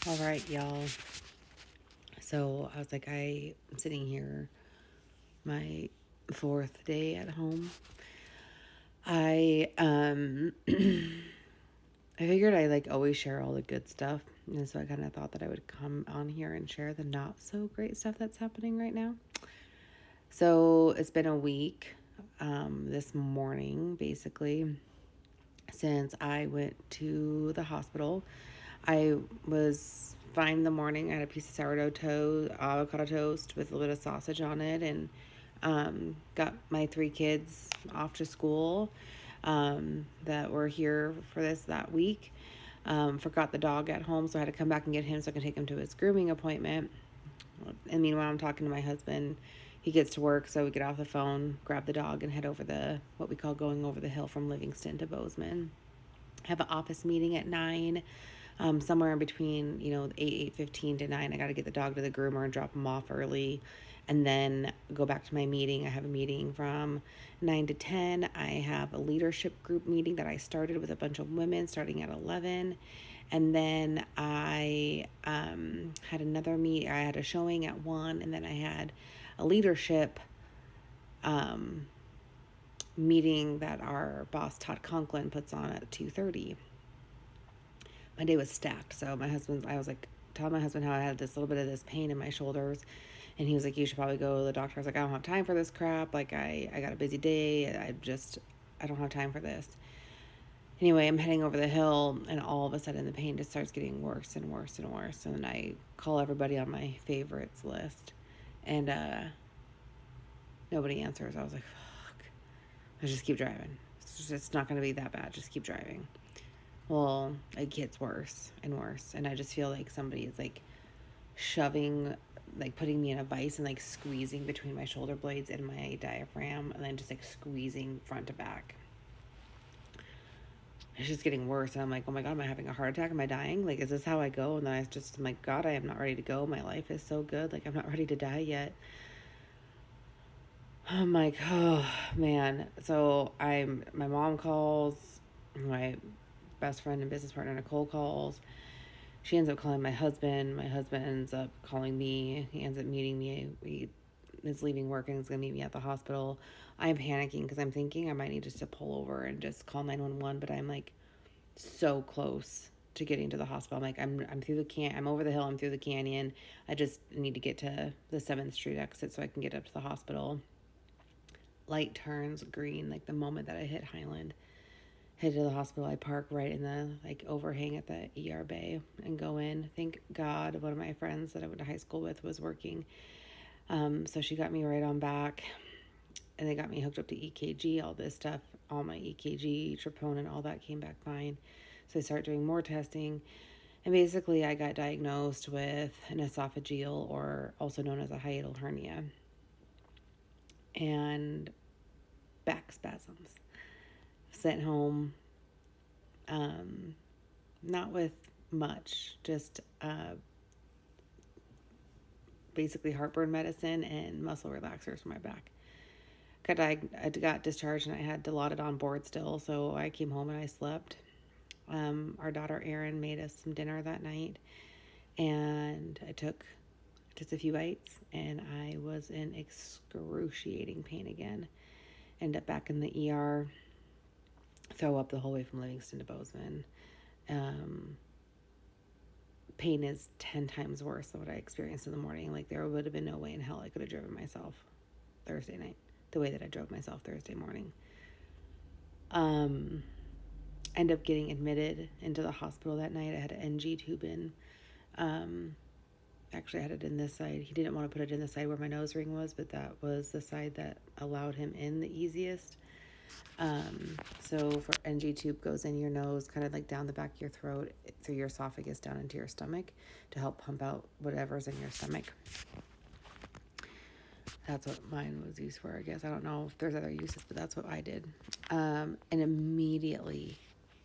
All right, y'all. So I was like, I'm sitting here, my fourth day at home. I figured I like always share all the good stuff, and so I kind of thought that I would come on here and share the not so great stuff that's happening right now. So it's been a week, this morning basically, since I went to the hospital. I was fine in the morning. I had a piece of sourdough toast, avocado toast with a little bit of sausage on it, and got my three kids off to school that were here for that week. Forgot the dog at home, so I had to come back and get him so I could take him to his grooming appointment. And meanwhile, I'm talking to my husband. He gets to work, so we get off the phone, grab the dog, and head over what we call going over the hill from Livingston to Bozeman. Have an office meeting at 9. Somewhere in between, 8:15 to 9. I got to get the dog to the groomer and drop him off early, and then go back to my meeting. I have a meeting from 9 to 10. I have a leadership group meeting that I started with a bunch of women starting at 11. And then I had another meet. I had a showing at 1, and then I had a leadership um, meeting that our boss Todd Conklin puts on at 2:30. My day was stacked. So I was like, telling my husband how I had this little bit of this pain in my shoulders. And he was like, you should probably go to the doctor. I was like, I don't have time for this crap. Like, I got a busy day. I don't have time for this. Anyway, I'm heading over the hill, and all of a sudden the pain just starts getting worse and worse and worse. And then I call everybody on my favorites list, and nobody answers. I was like, fuck. I just keep driving. It's not going to be that bad. Just keep driving. Well, it gets worse and worse, and I just feel like somebody is like shoving, like putting me in a vice and like squeezing between my shoulder blades and my diaphragm, and then just like squeezing front to back. It's just getting worse, and I'm like, oh my god, am I having a heart attack? Am I dying? Like, is this how I go? And then I'm like, god, I am not ready to go. My life is so good. Like, I'm not ready to die yet. I'm like, oh man. So my mom calls, my best friend and business partner Nicole calls. She ends up calling my husband. My husband ends up calling me. He ends up meeting me. He is leaving work and is going to meet me at the hospital. I'm panicking because I'm thinking I might need just to pull over and just call 911, but I'm like so close to getting to the hospital. I'm like, I'm through I'm over the hill, I'm through the canyon. I just need to get to the 7th Street exit so I can get up to the hospital. Light turns green like the moment that I hit Highland. Head to the hospital. I park right in the like overhang at the ER bay and go in. Thank God one of my friends that I went to high school with was working. So she got me right on back, and they got me hooked up to EKG, all this stuff, all my EKG, troponin, all that came back fine. So they start doing more testing, and basically I got diagnosed with an esophageal, or also known as a hiatal hernia, and back spasms. Sent home, not with much, just basically heartburn medicine and muscle relaxers for my back. I got discharged, and I had Dilaudid on board still, so I came home and I slept. Our daughter Erin made us some dinner that night, and I took just a few bites, and I was in excruciating pain again. Ended up back in the ER, throw up the whole way from Livingston to Bozeman. Pain is 10 times worse than what I experienced in the morning. Like, there would have been no way in hell I could have driven myself Thursday night the way that I drove myself Thursday morning. End up getting admitted into the hospital that night. I had an NG tube in. Actually, I had it in this side. He didn't want to put it in the side where my nose ring was, but that was the side that allowed him in the easiest. So for NG tube goes in your nose, kind of like down the back of your throat, through your esophagus, down into your stomach to help pump out whatever's in your stomach. That's what mine was used for, I guess. I don't know if there's other uses, but that's what I did. And immediately,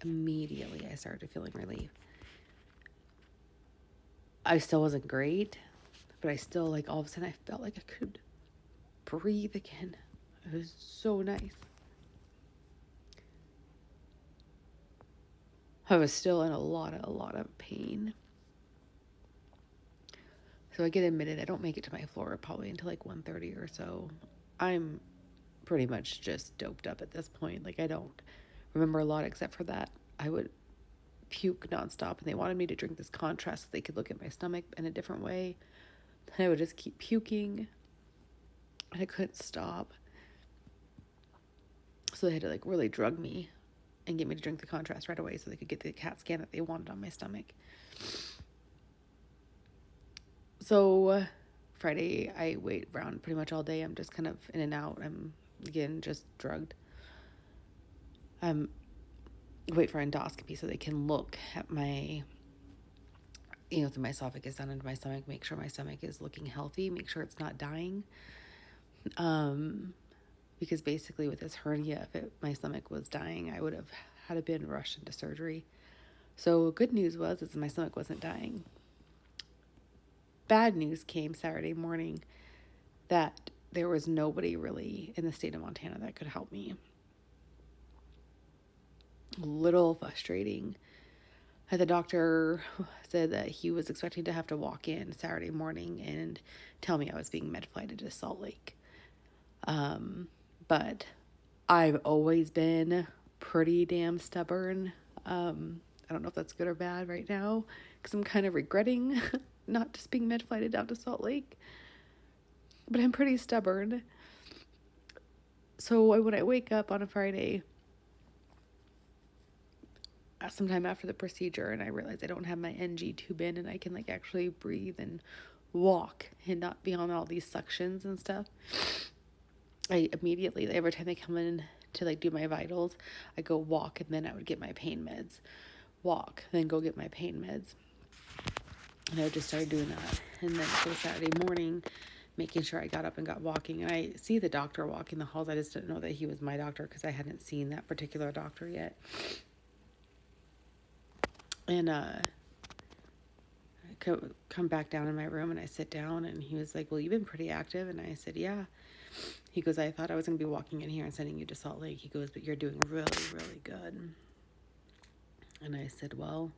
I started feeling relief. I still wasn't great, but I still, like, all of a sudden I felt like I could breathe again. It was so nice. I was still in a lot of pain. So I get admitted. I don't make it to my floor probably until like 1:30 or so. I'm pretty much just doped up at this point. Like, I don't remember a lot except for that I would puke nonstop, and they wanted me to drink this contrast so they could look at my stomach in a different way. And I would just keep puking, and I couldn't stop. So they had to like really drug me and get me to drink the contrast right away so they could get the CAT scan that they wanted on my stomach. So Friday, I wait around pretty much all day. I'm just kind of in and out. I'm, again, just drugged. Wait for endoscopy so they can look at my, through my esophagus down into my stomach, make sure my stomach is looking healthy, make sure it's not dying. Because basically with this hernia, if my stomach was dying, I would have had to been rushed into surgery. So good news is my stomach wasn't dying. Bad news came Saturday morning that there was nobody really in the state of Montana that could help me. A little frustrating. The doctor said that he was expecting to have to walk in Saturday morning and tell me I was being med flighted to Salt Lake. But I've always been pretty damn stubborn. I don't know if that's good or bad right now, because I'm kind of regretting not just being med flighted down to Salt Lake. But I'm pretty stubborn. So when I wake up on a Friday, sometime after the procedure, and I realize I don't have my NG tube in, and I can like actually breathe and walk and not be on all these suctions and stuff, I immediately, every time they come in to like do my vitals, I go walk, and then I would get my pain meds. Walk, then go get my pain meds. And I just started doing that. And then so Saturday morning, making sure I got up and got walking. And I see the doctor walking the halls. I just didn't know that he was my doctor because I hadn't seen that particular doctor yet. And I come back down in my room, and I sit down, and he was like, well, you've been pretty active. And I said, yeah. He goes, I thought I was going to be walking in here and sending you to Salt Lake. He goes, but you're doing really, really good. And I said, well,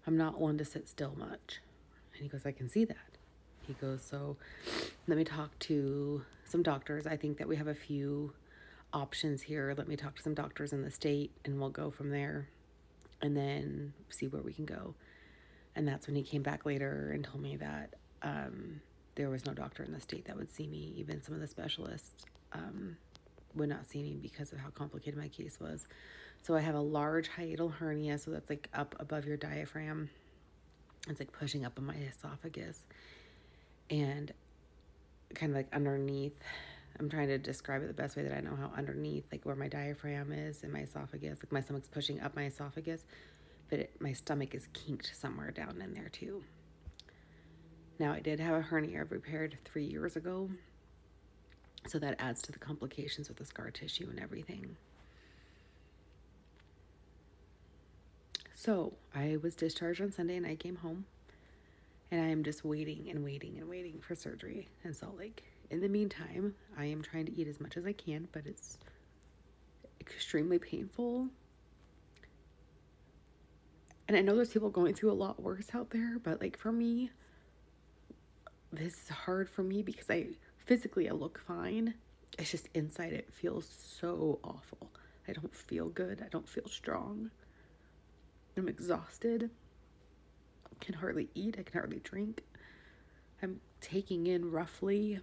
I'm not one to sit still much. And he goes, I can see that. He goes, so let me talk to some doctors. I think that we have a few options here. Let me talk to some doctors in the state, and we'll go from there and then see where we can go. And that's when he came back later and told me that there was no doctor in the state that would see me. Even some of the specialists would not see me because of how complicated my case was. So I have a large hiatal hernia, so that's like up above your diaphragm. It's like pushing up on my esophagus, and kind of like underneath. I'm trying to describe it the best way that I know how. Underneath, like where my diaphragm is in my esophagus, like my stomach's pushing up my esophagus, but my stomach is kinked somewhere down in there too. Now, I did have a hernia repaired 3 years ago, so that adds to the complications with the scar tissue and everything. So I was discharged on Sunday, and I came home, and I am just waiting and waiting and waiting for surgery in Salt Lake. In the meantime, I am trying to eat as much as I can, but it's extremely painful. And I know there's people going through a lot worse out there, but like for me, this is hard for me because I look fine. It's just inside it feels so awful. I don't feel good. I don't feel strong. I'm exhausted. I can hardly eat. I can hardly drink. I'm taking in roughly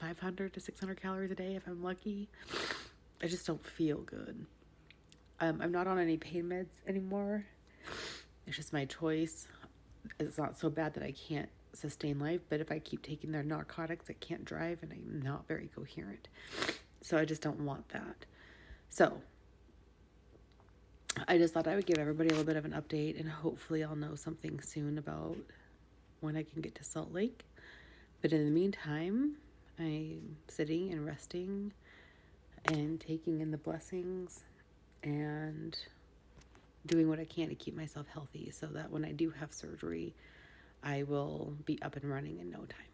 500 to 600 calories a day if I'm lucky. I just don't feel good. I'm not on any pain meds anymore. It's just my choice. It's not so bad that I can't sustain life, but if I keep taking their narcotics, I can't drive, and I'm not very coherent. So I just don't want that. So I just thought I would give everybody a little bit of an update, and hopefully I'll know something soon about when I can get to Salt Lake. But in the meantime, I'm sitting and resting and taking in the blessings and doing what I can to keep myself healthy so that when I do have surgery, I will be up and running in no time.